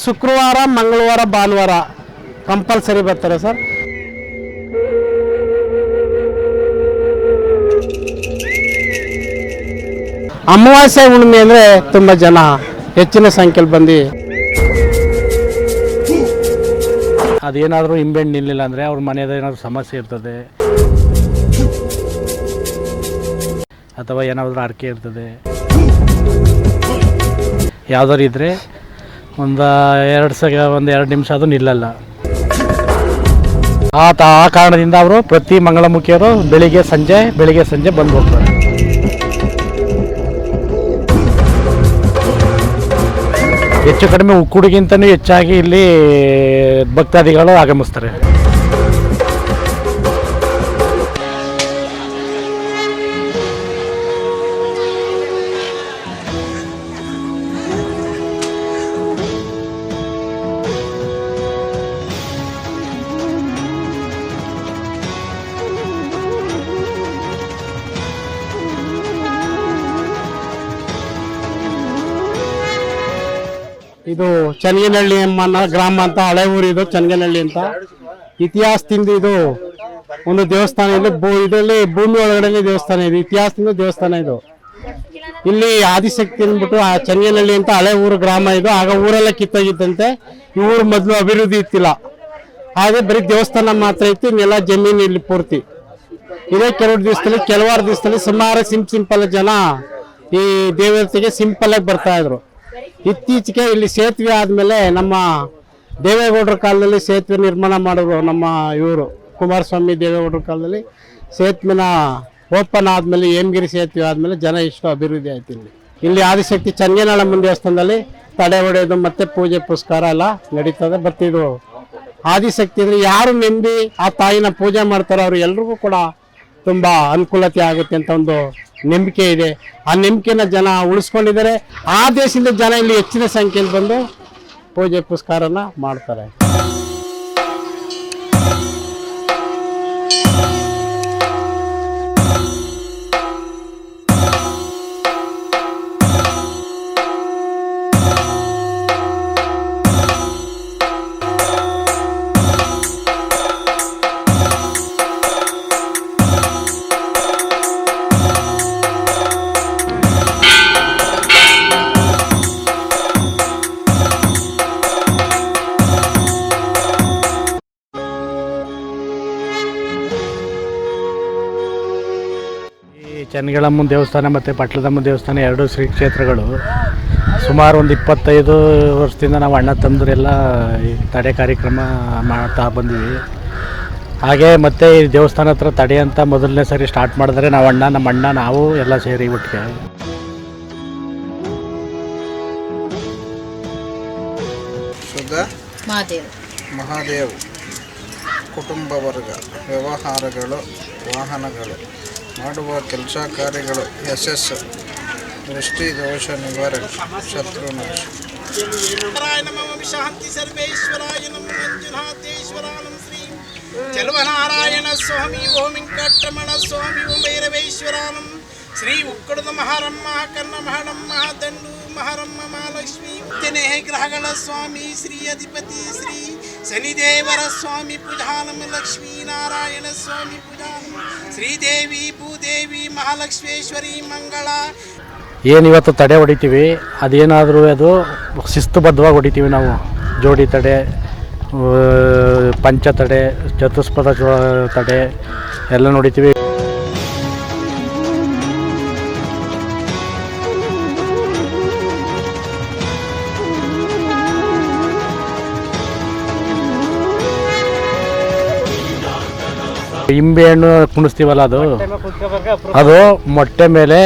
ಶುಕ್ರವಾರ, ಮಂಗಳವಾರ, ಭಾನುವಾರ ಕಂಪಲ್ಸರಿ ಬರ್ತಾರೆ ಸರ್. ಅಮಾವಾಸ್ಯೆ ಹುಣ್ಣಿಮೆ ಅಂದರೆ ತುಂಬ ಜನ ಹೆಚ್ಚಿನ ಸಂಖ್ಯೆಯಲ್ಲಿ ಬಂದು ಅದೇನಾದರೂ ಹಿಂಬೆಣ್ಣು ನಿಲ್ಲಿಲ್ಲ ಅಂದರೆ ಅವ್ರ ಮನೆಯದ ಏನಾದರೂ ಸಮಸ್ಯೆ ಇರ್ತದೆ ಅಥವಾ ಏನಾದರೂ ಅರ್ಕೆ ಇರ್ತದೆ, ಯಾವ್ದಾರು ಇದ್ದರೆ ಒಂದು 2 ನಿಮಿಷ ಅದು ನಿಲ್ಲಲ್ಲ. ಆ ಕಾರಣದಿಂದ ಅವರು ಪ್ರತಿ ಮಂಗಳಮುಖಿಯರು ಬೆಳಿಗ್ಗೆ ಸಂಜೆ ಬಂದು ಹೋಗ್ತಾರೆ. ಹೆಚ್ಚು ಕಡಿಮೆ ಉಕ್ಕುಡಿಗಿಂತಲೂ ಹೆಚ್ಚಾಗಿ ಇಲ್ಲಿ ಭಕ್ತಾದಿಗಳು ಆಗಮಿಸ್ತಾರೆ. ಇದು ಚನ್ನಗಿನಹಳ್ಳಿ ಅಮ್ಮನ ಗ್ರಾಮ ಅಂತ, ಹಳೆ ಊರು ಇದು ಚನ್ನಗಿನಹಳ್ಳಿ ಅಂತ. ಇತಿಹಾಸದಿಂದ ಇದು ಒಂದು ದೇವಸ್ಥಾನ. ಇದರಲ್ಲಿ ಭೂಮಿ ಒಳಗಡೆ ದೇವಸ್ಥಾನ ಇದೆ, ಇತಿಹಾಸದಿಂದ ದೇವಸ್ಥಾನ ಇದು. ಇಲ್ಲಿ ಆದಿಶಕ್ತಿ ಅಂದ್ಬಿಟ್ಟು ಆ ಚನ್ನಗಿನಹಳ್ಳಿ ಅಂತ ಹಳೆ ಊರು ಗ್ರಾಮ ಇದು. ಆಗ ಊರೆಲ್ಲ ಕಿತ್ತಾಗಿತ್ತಂತೆ. ಈ ಊರು ಮೊದಲು ಅಭಿವೃದ್ಧಿ ಇತ್ತಿಲ್ಲ, ಹಾಗೆ ಬರೀ ದೇವಸ್ಥಾನ ಮಾತ್ರ ಇತ್ತು, ಇನ್ನೆಲ್ಲ ಜಮೀನು ಇಲ್ಲಿ ಪೂರ್ತಿ. ಇದೇ ಕೆಲವಾರು ದಿವಸದಲ್ಲಿ ಸುಮಾರು ಸಿಂಪಲ್ ಜನ ಈ ದೇವತೆಗೆ ಸಿಂಪಲ್ ಆಗಿ ಬರ್ತಾ ಇದ್ರು. ಇತ್ತೀಚೆಗೆ ಇಲ್ಲಿ ಸೇತುವೆ ಆದಮೇಲೆ ನಮ್ಮ ದೇವೇಗೌಡರ ಕಾಲದಲ್ಲಿ ಸೇತುವೆ ನಿರ್ಮಾಣ ಮಾಡಿದ್ರು. ನಮ್ಮ ಇವರು ಕುಮಾರಸ್ವಾಮಿ ದೇವೇಗೌಡರ ಕಾಲದಲ್ಲಿ ಸೇತುವೆನ ಓಪನ್ ಆದಮೇಲೆ, ಹೇಮಗಿರಿ ಸೇತುವೆ ಆದಮೇಲೆ ಜನ ಇಷ್ಟು ಅಭಿವೃದ್ಧಿ ಆಯ್ತು. ಇಲ್ಲಿ ಆದಿಶಕ್ತಿ ಚನ್ನಗಿನಹಳ್ಳಿ ದೇವಸ್ಥಾನದಲ್ಲಿ ತಡೆ ಹೊಡೆಯೋದು ಮತ್ತು ಪೂಜೆ ಪುರಸ್ಕಾರ ಎಲ್ಲ ನಡೀತದೆ. ಬರ್ತಿದ್ರು ಆದಿಶಕ್ತಿ ಅಂದರೆ ಯಾರು ನೆಮ್ಮದಿ ಆ ತಾಯಿನ ಪೂಜೆ ಮಾಡ್ತಾರೋ ಅವ್ರು ಎಲ್ರಿಗೂ ಕೂಡ ತುಂಬ ಅನುಕೂಲತೆ ಆಗುತ್ತೆ ಅಂತ ಒಂದು ನಂಬಿಕೆ ಇದೆ. ಆ ನಂಬಿಕೆನ ಜನ ಉಳಿಸ್ಕೊಂಡಿದ್ದಾರೆ. ಆ ದೇಶದಿಂದ ಜನ ಇಲ್ಲಿ ಹೆಚ್ಚಿನ ಸಂಖ್ಯೆಯಲ್ಲಿ ಬಂದು ಪೂಜೆ ಪುರಸ್ಕಾರನ ಮಾಡ್ತಾರೆ. ಚನ್ನಗಿನಹಳ್ಳಿ ದೇವಸ್ಥಾನ ಮತ್ತು ಪಟ್ಲದಮ್ಮ ದೇವಸ್ಥಾನ 2 ಶ್ರೀ ಕ್ಷೇತ್ರಗಳು ಸುಮಾರು ಒಂದು 25 ವರ್ಷದಿಂದ ನಾವು ಅಣ್ಣ ತಮ್ಮದರೆಲ್ಲ ಈ ತಡೆ ಕಾರ್ಯಕ್ರಮ ಮಾಡ್ತಾ ಬಂದೀವಿ. ಹಾಗೆ ಮತ್ತು ಈ ದೇವಸ್ಥಾನ ಹತ್ರ ತಡೆ ಅಂತ ಮೊದಲನೇ ಸರಿ ಸ್ಟಾರ್ಟ್ ಮಾಡಿದ್ರೆ ನಮ್ಮ ಅಣ್ಣ ನಾವು ಎಲ್ಲ ಸೇರಿ ಒಟ್ಟಿಗೆ ಮಹಾದೇವ್ ಕುಟುಂಬ ವರ್ಗ ವ್ಯವಹಾರಗಳು, ವಾಹನಗಳು, ಮಾಡುವ ಕೆಲಸ ಕಾರ್ಯಗಳು ಯಶಸ್ಸು, ದೃಷ್ಟಿ ದೋಷ ನಿವಾರಣೆ, ಶತ್ರುನಾಶ. ಶಾಂತಿ ಸರ್ವೇಶ್ವರಾಯ ನಮೋ ಮಂಜುನಾಥೇಶ್ವರಾಯ ನಮೋ ಶ್ರೀ ಚಲುವನಾರಾಯಣ ಸ್ವಾಮಿ ಓಂ ವೆಂಕಟರಮಣ ಸ್ವಾಮಿ ಓಂ ಭೈರವೇಶ್ವರಾನಂ ಶ್ರೀ ಉಕ್ಕಡದ ಮಹಾರಮ್ಮ ಕನ್ನ ಮಹಡಮ್ಮ ದಂಡು ಮಹಾರಮ್ಮ ಮಹಾಲಕ್ಷ್ಮಿ ನೇಹ ಗ್ರಹಗಳ ಸ್ವಾಮಿ ಶ್ರೀ ಅಧಿಪತಿ ಶ್ರೀ ಶನಿದೇವರ ಸ್ವಾಮಿ ಪೂಜಾನಂ ಲಕ್ಷ್ಮೀ ನಾರಾಯಣ ಸ್ವಾಮಿ ಪೂಜಾನಂ ಶ್ರೀದೇವಿ ಭೂದೇವಿ ಮಹಾಲಕ್ಷ್ಮೇಶ್ವರಿ ಮಂಗಳ. ಏನಿವತ್ತು ತಡೆ ಹೊಡಿತೀವಿ ಅದೇನಾದರೂ ಅದು ಶಿಸ್ತುಬದ್ಧವಾಗಿ ಹೊಡಿತೀವಿ ನಾವು. ಜೋಡಿ ತಡೆ, ಪಂಚ ತಡೆ, ಚತುಷ್ಪದ ತಡೆ ಎಲ್ಲ ನೋಡಿತೀವಿ. ಹಿಂಬೆಹಣ್ಣು ಕುಣಿಸ್ತೀವಲ್ಲ, ಅದು ಮೊಟ್ಟೆ ಮೇಲೆ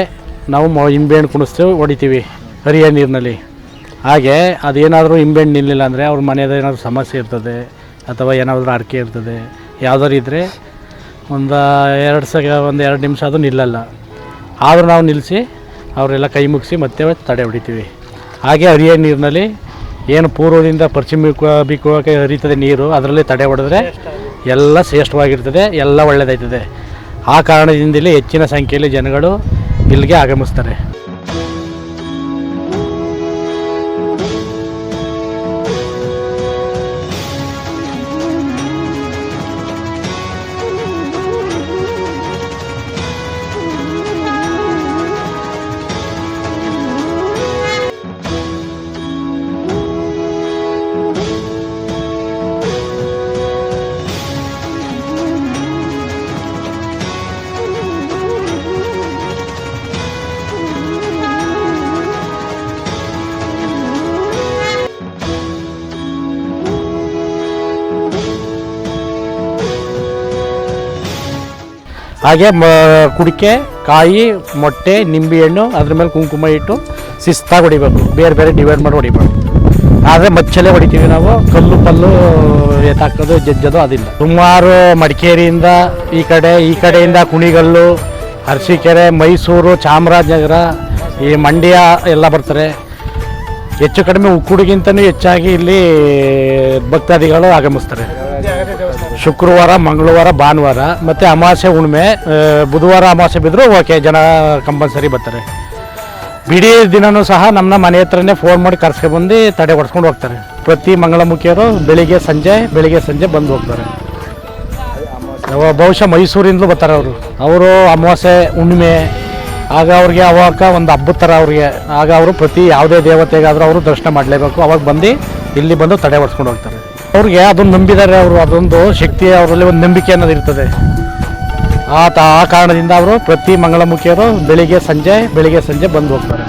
ನಾವು ಹಿಂಬೆಹಣ್ಣು ಕುಣಿಸ್ತೀವಿ, ಹೊಡಿತೀವಿ ಹರಿಯ ನೀರಿನಲ್ಲಿ. ಹಾಗೆ ಅದೇನಾದರೂ ಹಿಂಬೆಹಣ್ಣು ನಿಲ್ಲಿಲ್ಲ ಅಂದರೆ ಅವ್ರ ಮನೆಯದ ಏನಾದರೂ ಸಮಸ್ಯೆ ಇರ್ತದೆ ಅಥವಾ ಏನಾದರೂ ಅರ್ಕೆ ಇರ್ತದೆ, ಯಾವ್ದಾರು ಇದ್ದರೆ ಒಂದು 2 ನಿಮಿಷ ಅದು ನಿಲ್ಲಲ್ಲ. ಆದರೂ ನಾವು ನಿಲ್ಲಿಸಿ ಅವರೆಲ್ಲ ಕೈ ಮುಗಿಸಿ ಮತ್ತೆ ತಡೆ ಹೊಡಿತೀವಿ. ಹಾಗೆ ಹರಿಯ ನೀರಿನಲ್ಲಿ ಏನು ಪೂರ್ವದಿಂದ ಪಶ್ಚಿಮಕ್ಕೆ ಹರಿತದೆ ನೀರು, ಅದರಲ್ಲಿ ತಡೆ ಹೊಡೆದ್ರೆ ಎಲ್ಲ ಶ್ರೇಷ್ಠವಾಗಿರ್ತದೆ, ಎಲ್ಲ ಒಳ್ಳೆಯದಾಯ್ತದೆ. ಆ ಕಾರಣದಿಂದಲೇ ಹೆಚ್ಚಿನ ಸಂಖ್ಯೆಯಲ್ಲಿ ಜನಗಳು ಇಲ್ಲಿಗೆ ಆಗಮಿಸ್ತಾರೆ. ಹಾಗೆ ಕುಡಿಕೆ, ಕಾಯಿ, ಮೊಟ್ಟೆ, ನಿಂಬೆಹಣ್ಣು, ಅದ್ರ ಮೇಲೆ ಕುಂಕುಮ ಇಟ್ಟು ಶಿಸ್ತಾಗಿ ಹೊಡಿಬೇಕು, ಬೇರೆ ಬೇರೆ ಡಿವೈಡ್ ಮಾಡಿ ಹೊಡಿಬಾರ್ದು. ಆದರೆ ಮಚ್ಚಲ್ಲೇ ಹೊಡಿತೀವಿ ನಾವು, ಕಲ್ಲು ಪಲ್ಲು ಎತ್ತಾಕೋದು ಜಜ್ಜೋದು ಅದಿಲ್ಲ. ಸುಮಾರು ಮಡಿಕೇರಿಯಿಂದ ಈ ಕಡೆಯಿಂದ ಕುಣಿಗಲ್ಲು, ಅರಸೀಕೆರೆ, ಮೈಸೂರು, ಚಾಮರಾಜನಗರ, ಈ ಮಂಡ್ಯ ಎಲ್ಲ ಬರ್ತಾರೆ. ಹೆಚ್ಚು ಕಡಿಮೆ ಉಕ್ಕುಡಿಗಿಂತಲೂ ಹೆಚ್ಚಾಗಿ ಇಲ್ಲಿ ಭಕ್ತಾದಿಗಳು ಆಗಮಿಸ್ತಾರೆ. ಶುಕ್ರವಾರ, ಮಂಗಳವಾರ, ಭಾನುವಾರ ಮತ್ತು ಅಮಾವಾಸ್ಯೆ, ಹುಣ್ಣಿಮೆ, ಬುಧವಾರ ಅಮಾವಾಸ್ಯೆ ಬಿದ್ದರೂ ಓಕೆ, ಜನ ಕಂಪಲ್ಸರಿ ಬರ್ತಾರೆ. ಬಿಡೀ ದಿನವೂ ಸಹ ನಮ್ಮ ಮನೆ ಹತ್ರನೇ ಫೋನ್ ಮಾಡಿ ಕರ್ಸ್ಕೊಂಡ್ಬಂದು ತಡೆ ಹೊಡ್ಸ್ಕೊಂಡು ಹೋಗ್ತಾರೆ. ಪ್ರತಿ ಮಂಗಳಮುಖಿಯರು ಬೆಳಿಗ್ಗೆ ಸಂಜೆ ಬಂದು ಹೋಗ್ತಾರೆ. ಬಹುಶಃ ಮೈಸೂರಿಂದಲೂ ಬರ್ತಾರೆ ಅವರು ಅಮಾವಾಸ್ಯೆ, ಹುಣ್ಣಿಮೆ ಆಗ ಅವ್ರಿಗೆ ಅವಾಗ ಒಂದು ಹಬ್ಬದ ಥರ ಅವ್ರಿಗೆ. ಆಗ ಅವರು ಪ್ರತಿ ಯಾವುದೇ ದೇವತೆಗಾದರೂ ಅವರು ದರ್ಶನ ಮಾಡಲೇಬೇಕು. ಅವಾಗ ಬಂದು ಇಲ್ಲಿ ಬಂದು ತಡೆ ಹೊಡ್ಸ್ಕೊಂಡು ಹೋಗ್ತಾರೆ. ಅವ್ರಿಗೆ ಅದನ್ನು ನಂಬಿದ್ದಾರೆ ಅವರು, ಅದೊಂದು ಶಕ್ತಿ ಅವರಲ್ಲಿ ಒಂದು ನಂಬಿಕೆ ಅನ್ನೋದು ಇರ್ತದೆ. ಆ ಕಾರಣದಿಂದ ಅವರು ಪ್ರತಿ ಮಂಗಳಮುಖಿಯರು ಬೆಳಿಗ್ಗೆ ಸಂಜೆ ಬಂದು ಹೋಗ್ತಾರೆ.